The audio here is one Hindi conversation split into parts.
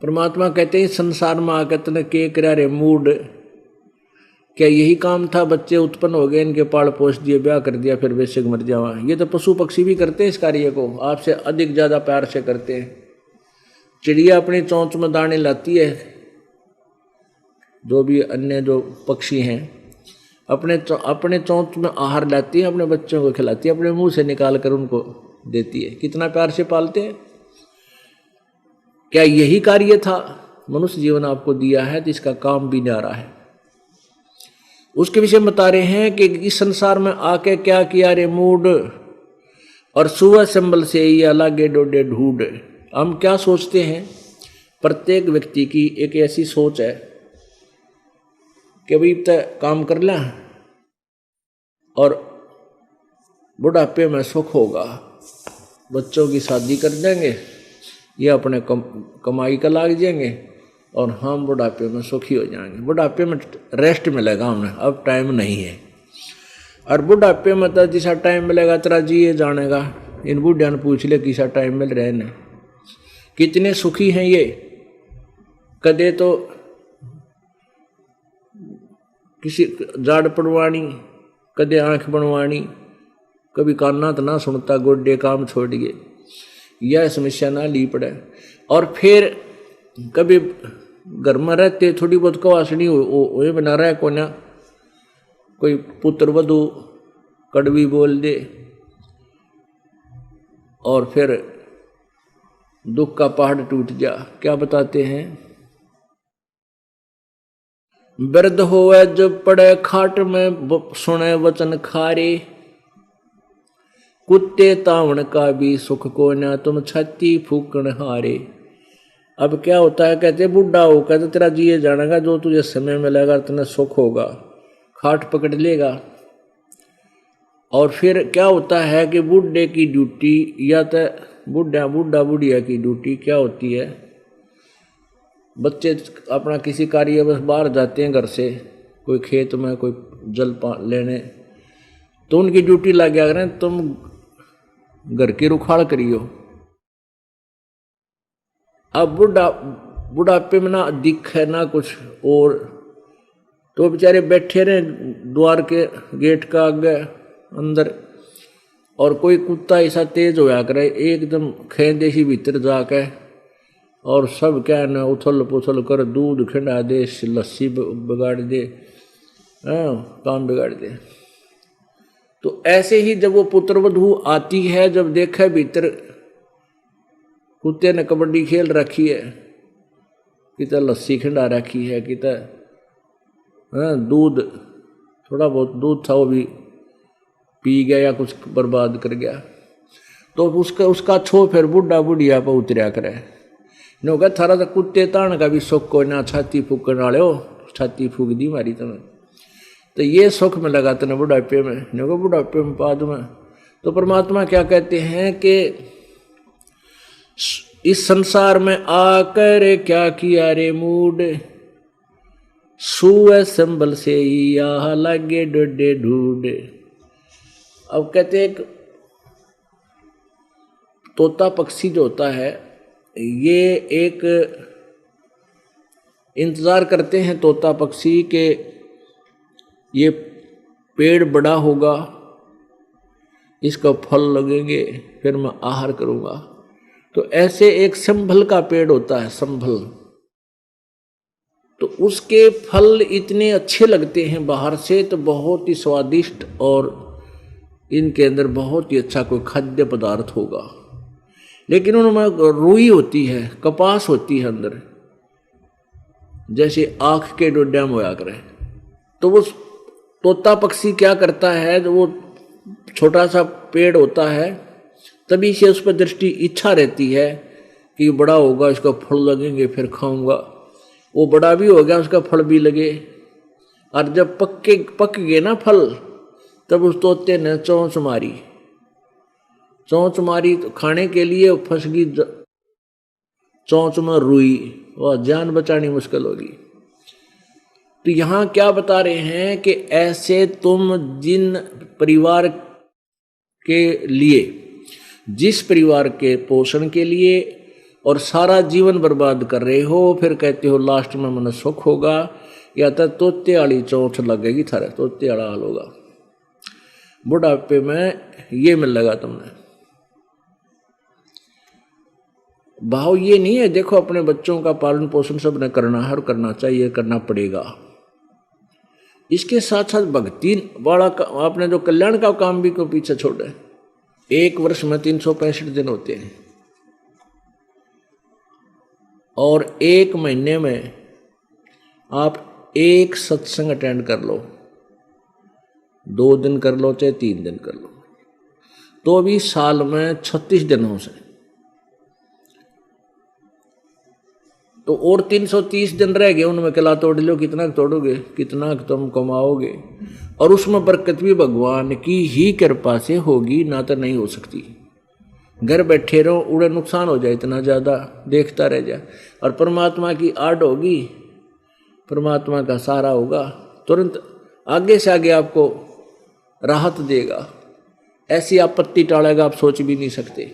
परमात्मा कहते हैं संसार में आकर तने के करा रे मूड, क्या यही काम था? बच्चे उत्पन्न हो गए, इनके पाल पोष दिए, ब्याह कर दिया, फिर वैसे मर जावा। ये तो पशु पक्षी भी करते हैं इस कार्य को, आपसे अधिक ज्यादा प्यार से करते हैं। चिड़िया अपनी चोंच में दाने लाती है, जो भी अन्य जो पक्षी हैं अपने चोंच में आहार लाती है, अपने बच्चों को खिलाती है, अपने मुंह से निकाल कर उनको देती है। कितना प्यार से पालते हैं। क्या यही कार्य था? मनुष्य जीवन आपको दिया है तो इसका काम भी न्यारा है। उसके विषय बता रहे हैं कि इस संसार में आके क्या किया रे मूड, और सुअ संबल से ही अलगे डोडे ढूंढ। हम क्या सोचते हैं? प्रत्येक व्यक्ति की एक ऐसी सोच है कि भाई तक काम कर लें और बुढ़ापे में सुख होगा, बच्चों की शादी कर देंगे, ये अपने कमाई का लाग जाएंगे और हम बुढ़ापे में सुखी हो जाएंगे। बुढ़ापे में रेस्ट मिलेगा हमें, अब टाइम नहीं है। और बुढ़ापे में तो जिसा टाइम मिलेगा तेरा जिए जानेगा। इन बुढ़िया ने पूछ ले किसा टाइम मिल रहे हैं, कितने सुखी हैं ये। कदे तो किसी जाड़ पड़वानी, कदे आंख बनवानी, कभी कान्ना तो ना सुनता, गोडे काम छोड़ दिए, यह समस्या ना ली पड़े। और फिर कभी घर में रहते थोड़ी बहुत कवासनी हो बना रहा है कोना, कोई पुत्र वधु कड़वी बोल दे और फिर दुख का पहाड़ टूट जा। क्या बताते हैं? वृद्ध होवे जब पड़े खाट में, सुने वचन खारे, कुत्ते तावण का भी सुख को ना, तुम छाती फूकण हारे। अब क्या होता है? कहते बुढ़ा हो, कहते तेरा जिए जानेगा, जो तुझे समय मिलेगा तुम्हें सुख होगा, खाट पकड़ लेगा। और फिर क्या होता है कि बुढ़े की ड्यूटी, या तो बुढ़ा बुढ़िया की ड्यूटी क्या होती है? बच्चे अपना किसी कार्य बस बाहर जाते हैं घर से, कोई खेत में कोई जल लेने, तो उनकी ड्यूटी लग गया करें तुम घर की रुखाड़ करियो। अब बुढ़ापे में ना दिख है ना कुछ और, तो बेचारे बैठे रहे द्वार के गेट का आगे अंदर, और कोई कुत्ता ऐसा तेज होया करे एकदम खेदे ही भीतर जाके, और सब क्या न उथल पुथल कर दूध खिंडा दे, लस्सी बिगाड़ दे, काम बिगाड़ दे। तो ऐसे ही जब वो पुत्रवधू आती है, जब देखे भीतर कुत्ते ने कबड्डी खेल रखी है, कितना लस्सी खिंडा रखी है, कितना दूध, थोड़ा बहुत दूध था वो भी पी गया या कुछ बर्बाद कर गया, तो उसका छो फिर बुढ़ा बुढ़िया पर उतरिया करे। नो कहा थारा तो कुत्ते ताण का भी सुख को ना, छाती फूकने वाले हो, छाती फूक दी मारी तुम्हें, तो ये सुख में लगा तेने बुढ़ापे में, नो कहा बुढ़ापे में बाद में। तो परमात्मा क्या कहते हैं कि इस संसार में आकर क्या किया रे मूड, सुअ संबल से यहाँ लगे डोडे ढूंढ। अब कहते हैं तोता पक्षी जो होता है, ये एक इंतजार करते हैं तोता पक्षी के ये पेड़ बड़ा होगा, इसका फल लगेंगे, फिर मैं आहार करूंगा। तो ऐसे एक संभल का पेड़ होता है, संभल, तो उसके फल इतने अच्छे लगते हैं बाहर से, तो बहुत ही स्वादिष्ट, और इनके अंदर बहुत ही अच्छा कोई खाद्य पदार्थ होगा, लेकिन उनमें रुई होती है, कपास होती है अंदर, जैसे आँख के डोड्याम होया करे। तो वो तोता पक्षी क्या करता है, जो वो छोटा सा पेड़ होता है, तभी से उस पर दृष्टि इच्छा रहती है कि बड़ा होगा, इसका फल लगेंगे, फिर खाऊंगा। वो बड़ा भी हो गया, उसका फल भी लगे, और जब पक गए ना फल, तब उस तोते ने चोंच मारी तो खाने के लिए फंस गई चोंच में रुई, वह जान बचानी मुश्किल होगी। तो यहाँ क्या बता रहे हैं कि ऐसे तुम जिन परिवार के लिए, जिस परिवार के पोषण के लिए और सारा जीवन बर्बाद कर रहे हो, फिर कहते हो लास्ट में मन सुख होगा, या तो तोते वाली चोट लगेगी, थारे तोते वाला हाल होगा, बुढ़ापे में ये मिलेगा तुमने। भाव ये नहीं है, देखो अपने बच्चों का पालन पोषण सबने करना है और करना चाहिए, करना पड़ेगा। इसके साथ साथ भक्ति वाला आपने जो कल्याण का काम भी क्यों पीछे छोड़े। एक वर्ष में 365 दिन होते हैं और एक महीने में आप एक सत्संग अटेंड कर लो, 2 दिन कर लो चाहे 3 दिन कर लो, तो भी साल में 36 दिनों से तो और 330 दिन रह गए, उनमें किला तोड़ लो, कितना तोड़ोगे, कितना तुम कमाओगे, और उसमें बरकत भी भगवान की ही कृपा से होगी, ना तो नहीं हो सकती। घर बैठे रहो, उड़े नुकसान हो जाए इतना ज़्यादा, देखता रह जाए, और परमात्मा की आड़ होगी, परमात्मा का सहारा होगा, तुरंत आगे से आगे आपको राहत देगा, ऐसी आपत्ति टालेगा आप सोच भी नहीं सकते।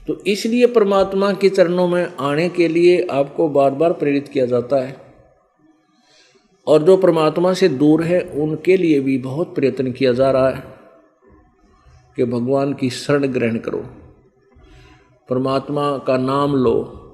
तो इसलिए परमात्मा के चरणों में आने के लिए आपको बार बार प्रेरित किया जाता है, और जो परमात्मा से दूर है उनके लिए भी बहुत प्रयत्न किया जा रहा है कि भगवान की शरण ग्रहण करो, परमात्मा का नाम लो,